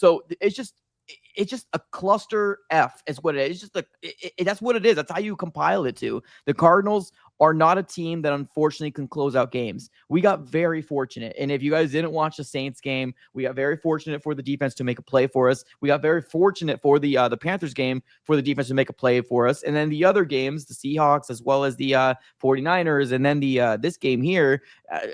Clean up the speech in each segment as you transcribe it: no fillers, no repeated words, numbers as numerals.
So it's just a cluster F is what it is. It's just that's what it is. That's how you compile it to. The Cardinals are not a team that unfortunately can close out games. We got very fortunate. And if you guys didn't watch the Saints game, we got very fortunate for the defense to make a play for us. We got very fortunate for the Panthers game for the defense to make a play for us. And then the other games, the Seahawks as well as the 49ers, and then the this game here,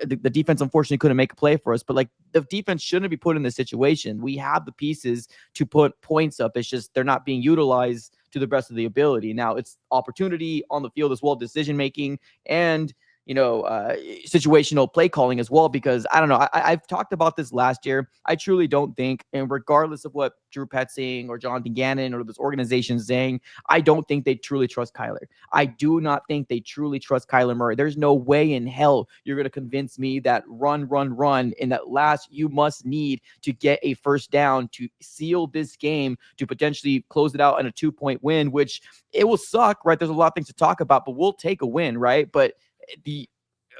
the defense unfortunately couldn't make a play for us. But like, the defense shouldn't be put in this situation. We have the pieces to put points up. It's just they're not being utilized to the best of the ability. Now it's opportunity on the field as well, decision making, and situational play calling as well, because I don't know. I've talked about this last year. I truly don't think, and regardless of what Drew Petzing or Jonathan Gannon or this organization is saying, I don't think they truly trust Kyler. I do not think they truly trust Kyler Murray. There's no way in hell you're going to convince me that run in that last, you must need to get a first down to seal this game, to potentially close it out in a 2-point win, which it will suck, right? There's a lot of things to talk about, but we'll take a win, right? But the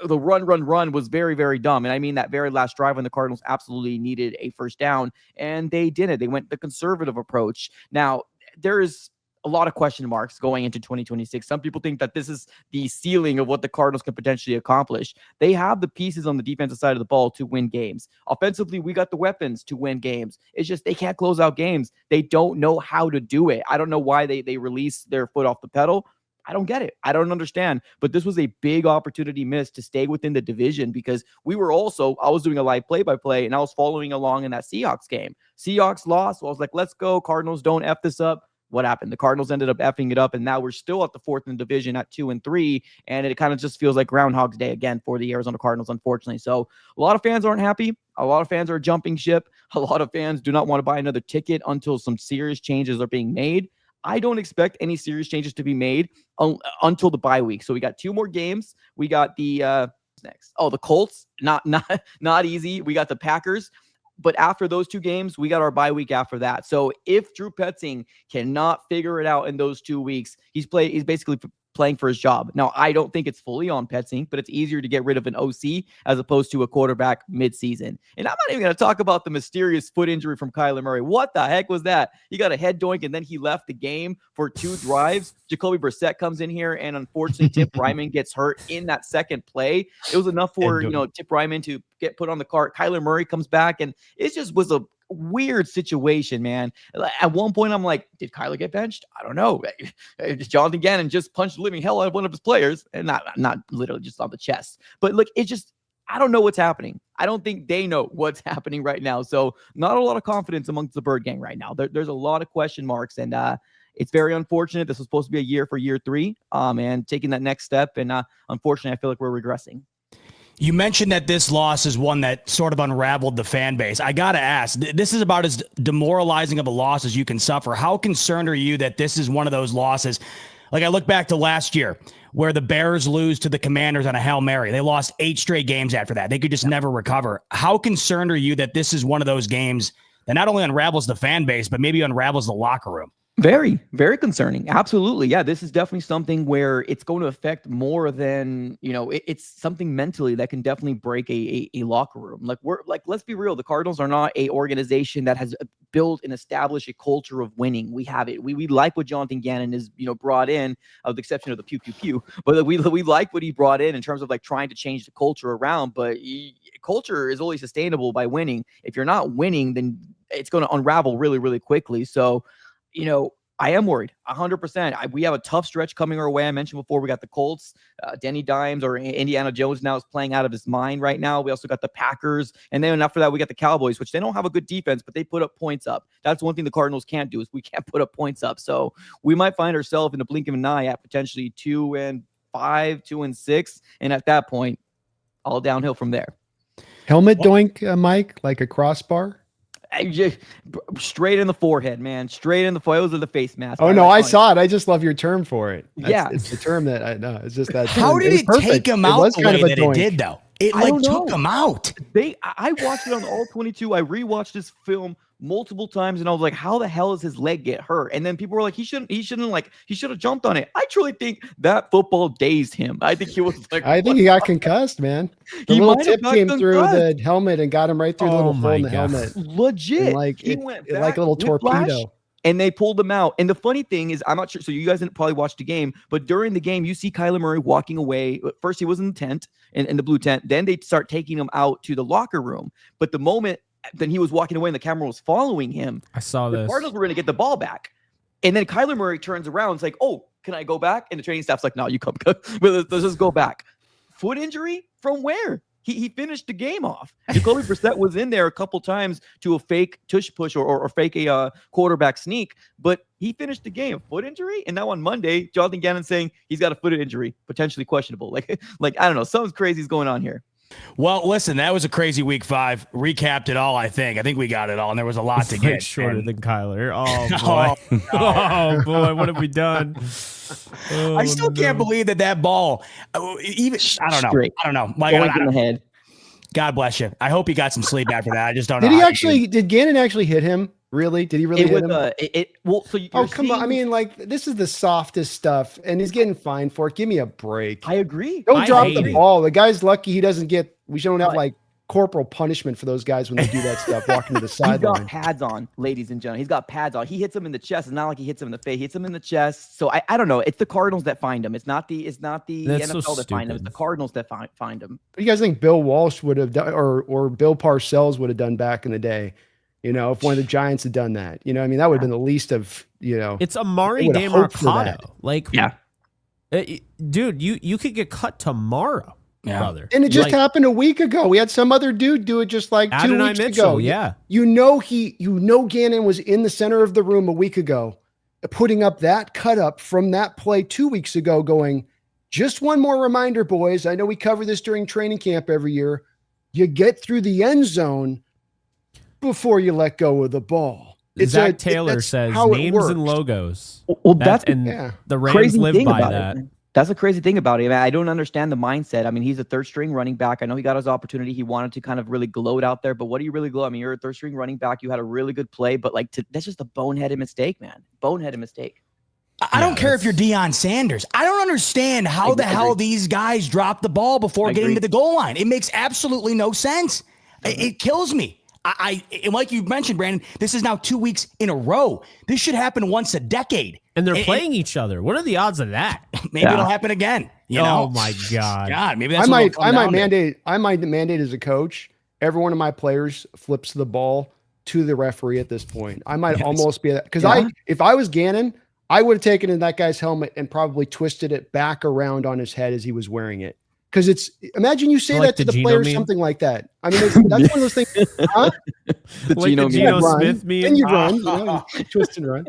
run was very, very dumb. And I mean that very last drive when the Cardinals absolutely needed a first down, and they didn't. They went the conservative approach. Now, there is a lot of question marks going into 2026. Some people think that this is the ceiling of what the Cardinals can potentially accomplish. They have the pieces on the defensive side of the ball to win games. Offensively, we got the weapons to win games. It's just they can't close out games. They don't know how to do it. I don't know why they release their foot off the pedal. I don't get it. I don't understand. But this was a big opportunity missed to stay within the division, because I was doing a live play-by-play and I was following along in that Seahawks game. Seahawks lost. So I was like, let's go. Cardinals, don't F this up. What happened? The Cardinals ended up effing it up, and now we're still at the 4th in the division at 2-3, and it kind of just feels like Groundhog's Day again for the Arizona Cardinals, unfortunately. So a lot of fans aren't happy. A lot of fans are jumping ship. A lot of fans do not want to buy another ticket until some serious changes are being made. I don't expect any serious changes to be made until the bye week. So we got 2 more games. We got the next. Oh, the Colts. Not easy. We got the Packers. But after those 2 games, we got our bye week after that. So if Drew Petzing cannot figure it out in those 2 weeks, he's basically playing for his job. Now, I don't think it's fully on Petzing, but it's easier to get rid of an OC as opposed to a quarterback midseason. And I'm not even going to talk about the mysterious foot injury from Kyler Murray. What the heck was that? He got a head doink, and then he left the game for 2 drives. Jacoby Brissett comes in here, and unfortunately, Tip Ryman gets hurt in that second play. It was enough for Tip Ryman to get put on the cart. Kyler Murray comes back, and it just was a weird situation, man. At one point, I'm like, did Kyler get benched? I don't know. Jonathan Gannon just punched the living hell out of one of his players, and not literally just on the chest. But look, it's just, I don't know what's happening. I don't think they know what's happening right now. So not a lot of confidence amongst the Bird Gang right now. There's a lot of question marks, and it's very unfortunate. This was supposed to be a year for year 3, and taking that next step. And unfortunately, I feel like we're regressing. You mentioned that this loss is one that sort of unraveled the fan base. I got to ask, this is about as demoralizing of a loss as you can suffer. How concerned are you that this is one of those losses? Like, I look back to last year where the Bears lose to the Commanders on a Hail Mary. They lost 8 straight games after that. They could just never recover. How concerned are you that this is one of those games that not only unravels the fan base, but maybe unravels the locker room? Very, very concerning. Absolutely. Yeah, this is definitely something where it's going to affect more than, it's something mentally that can definitely break a locker room. Let's be real. The Cardinals are not a organization that has built and established a culture of winning. We have it. We like what Jonathan Gannon is, brought in, with the exception of the pew, pew, pew. But we like what he brought in terms of like trying to change the culture around. But culture is only sustainable by winning. If you're not winning, then it's going to unravel really, really quickly. So, I am worried 100%. We have a tough stretch coming our way. I mentioned before, we got the Colts, Denny Dimes or Indiana Jones now is playing out of his mind right now. We also got the Packers. And then after that, we got the Cowboys, which they don't have a good defense, but they put up points up. That's one thing the Cardinals can't do is we can't put up points up. So we might find ourselves in the blink of an eye at potentially 2-5, 2-6. And at that point, all downhill from there. Helmet doink, Mike, like a crossbar? Straight in the forehead, man. Straight in the forehead. Those are the face masks. Oh, no, I saw it. I just love your term for it. Yeah. It's the term that I know. It's just that. How did it take him out the way that it did, though? It took him out. I watched it on all 22. I rewatched this film multiple times, and I was like, how the hell does his leg get hurt? And then people were like, he should have jumped on it. I truly think that football dazed him. I think he was like, I think he got concussed, man. The little tip came through the helmet and got him right through the little hole in the helmet. Legit. And like he went back, like a little torpedo. And they pulled him out. And the funny thing is, I'm not sure. So you guys didn't probably watch the game, but during the game, you see Kyler Murray walking away. First, he was in the tent, in the blue tent. Then they start taking him out to the locker room. But the moment then he was walking away and the camera was following him, I saw the Cardinals were going to get the ball back. And then Kyler Murray turns around and is like, oh, can I go back? And the training staff's like, no, you come. Let's just go back. Foot injury from where? He finished the game off. Jacoby Brissett was in there a couple times to a fake tush push or fake a quarterback sneak, but he finished the game. Foot injury, and now on Monday, Jonathan Gannon saying he's got a foot injury, potentially questionable. Like I don't know, something crazy is going on here. Well, listen, that was a crazy week 5. Recapped it all, I think we got it all, and there was a lot to get. Shorter than Kyler. Oh, boy. Oh, boy, what have we done? I still can't believe that ball, even, I don't know. Like, in the head. God bless you. I hope he got some sleep after that. I just don't know. Did Gannon actually hit him? Really? Did he really hit him? Come on. I mean, like, this is the softest stuff, and he's getting fined for it. Give me a break. I agree. Don't drop the ball. The guy's lucky he doesn't get. We don't have like corporal punishment for those guys when they do that stuff, walking to the sideline. He's got pads on, ladies and gentlemen. He's got pads on. He hits him in the chest. It's not like he hits him in the face. He hits him in the chest. So I don't know. It's the Cardinals that find him. It's not the NFL that find him. It's the Cardinals that find him. What do you guys think Bill Walsh would have done, or Bill Parcells would have done back in the day? You know, if one of the Giants had done that, I mean, that would have been the least of, It's Amari DeMarcado. Like, dude, you could get cut tomorrow. Yeah. Brother. And it just happened a week ago. We had some other dude do it just like 2 weeks ago. Yeah. Gannon was in the center of the room a week ago, putting up that cut up from that play 2 weeks ago, going, just one more reminder, boys. I know we cover this during training camp every year. You get through the end zone before you let go of the ball. Zach Taylor says names and logos. Well, the Rams live by that. That's the crazy thing about it. I don't understand the mindset. I mean, he's a third string running back. I know he got his opportunity. He wanted to kind of really gloat out there, but what do you really gloat? I mean, you're a third string running back. You had a really good play, but that's just a boneheaded mistake, man. Boneheaded mistake. I don't care if you're Deion Sanders. I don't understand how the hell these guys drop the ball before getting to the goal line. It makes absolutely no sense. It kills me. And like you mentioned, Brandon, this is now 2 weeks in a row. This should happen once a decade. And they're playing each other. What are the odds of that? Maybe it'll happen again. Oh my God. God, maybe that's I might mandate as a coach, every one of my players flips the ball to the referee at this point. I might almost be that, because if I was Gannon, I would have taken in that guy's helmet and probably twisted it back around on his head as he was wearing it. Because imagine you say that to the player, something like that. I mean, that's one of those things. Huh? The Geno Smith meme. Then you run, you twist and run.